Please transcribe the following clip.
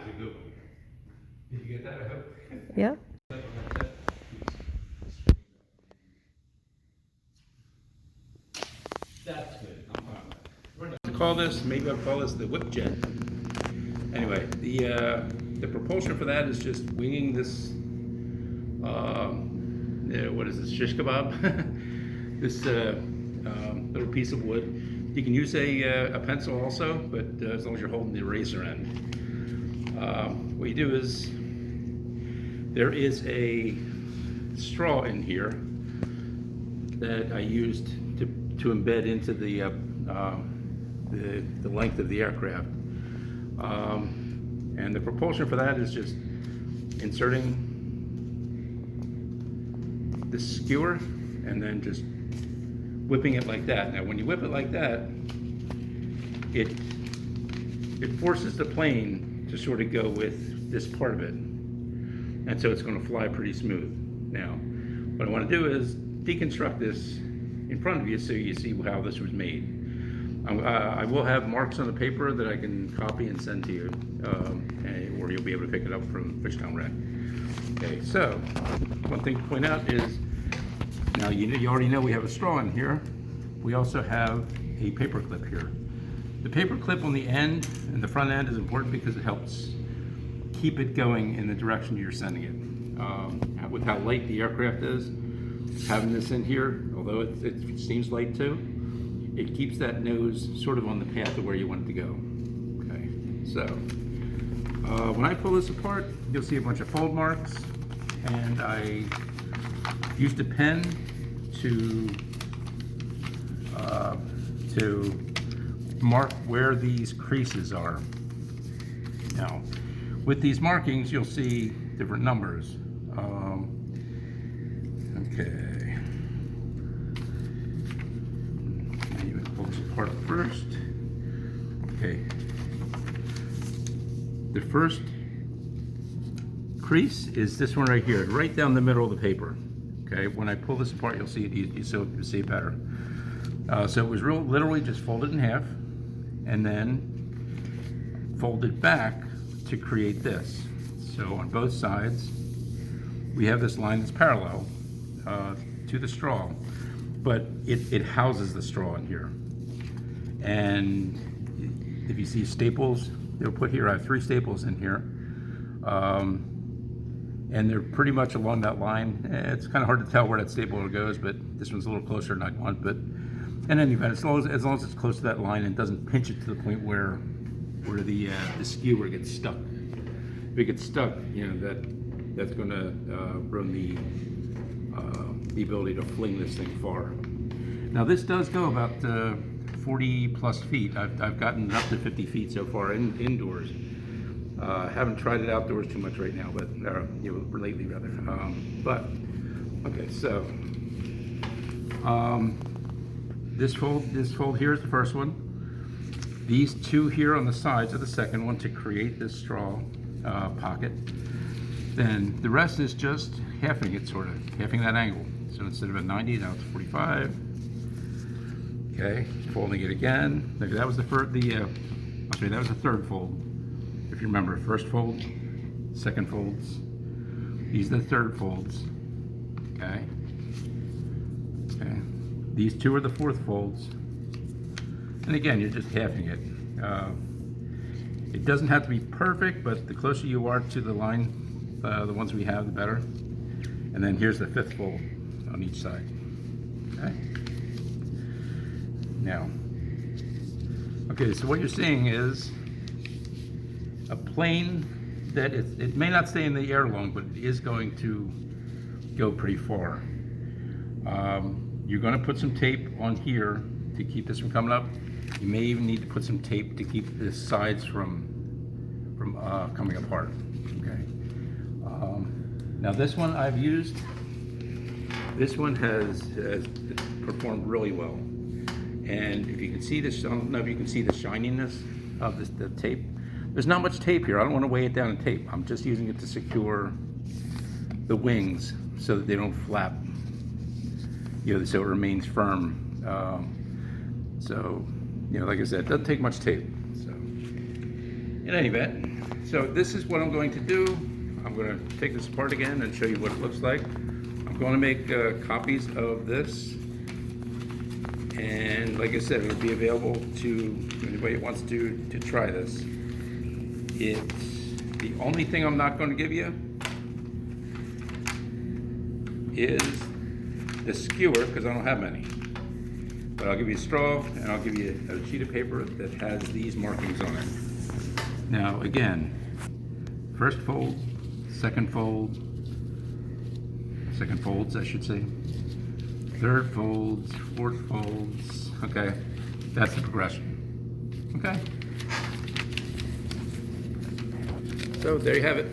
a good one. Did you get that, I hope? Yep. That's good. I'm fine with that. We're going to call this, maybe I'll call this the whip jet. Anyway, the propulsion for that is just winging this, what is this, shish kebab? This little piece of wood. You can use a pencil also, but as long as you're holding the eraser end. What you do is, there is a straw in here that I used to embed into the length of the aircraft. And the propulsion for that is just inserting the skewer and then just whipping it like that. Now when you whip it like that, it forces the plane to sort of go with this part of it. And so it's going to fly pretty smooth. Now, what I want to do is deconstruct this in front of you so you see how this was made. I will have marks on the paper that I can copy and send to you, or you'll be able to pick it up from Fishtown Rec. Okay, so one thing to point out is, now you already know we have a straw in here. We also have a paper clip here. The paper clip on the end and the front end is important because it helps keep it going in the direction you're sending it. With how light the aircraft is, having this in here, although it seems light too, it keeps that nose sort of on the path of where you want it to go. Okay, so when I pull this apart, you'll see a bunch of fold marks, and I used a pen to mark where these creases are. Now, with these markings, you'll see different numbers. Okay. You pull this apart first. Okay. The first crease is this one right here, right down the middle of the paper. Okay. When I pull this apart, you'll see it. You see it better. So it was literally just folded in half, and then folded back to create this. So on both sides, we have this line that's parallel to the straw, but it houses the straw in here. And if you see staples, they'll put here, I have 3 staples in here. And they're pretty much along that line. It's kind of hard to tell where that staple goes, but this one's a little closer than I want. But in any event, as long as it's close to that line and doesn't pinch it to the point where the skewer gets stuck. If it gets stuck, you know, that's going to ruin the ability to fling this thing far. Now this does go about 40 plus feet. I've gotten up to 50 feet so far indoors. Haven't tried it outdoors too much right now, but lately rather. But okay, so this fold here is the first one. These 2 here on the sides are the second one to create this straw pocket. Then the rest is just halving it, sort of halving that angle. So instead of a 90, now it's 45. Okay, folding it again. Look, that was the that was the third fold. If you remember, first fold, second folds. These are the third folds. Okay. Okay. These 2 are the fourth folds. And again, you're just halving it. It doesn't have to be perfect, but the closer you are to the line, the ones we have, the better. And then here's the 5th fold on each side. Okay. Now, okay, so what you're seeing is a plane that it may not stay in the air long, but it is going to go pretty far. You're going to put some tape on here to keep this from coming up. You may even need to put some tape to keep the sides from coming apart. Okay. Now this one I've used. This one has performed really well. And if you can see this, I don't know if you can see the shininess of the tape. There's not much tape here. I don't want to weigh it down in tape. I'm just using it to secure the wings so that they don't flap. So it remains firm. So, like I said, it doesn't take much tape. So, in any event, So this is what I'm going to do. I'm going to take this apart again and show you what it looks like. I'm going to make copies of this. And like I said, it'll be available to anybody who wants to try this. It's the only thing I'm not going to give you is the skewer, because I don't have many. But I'll give you a straw and I'll give you a sheet of paper that has these markings on it. Now again, first fold, second folds, I should say, third folds, fourth folds. Okay, that's the progression. Okay. So there you have it.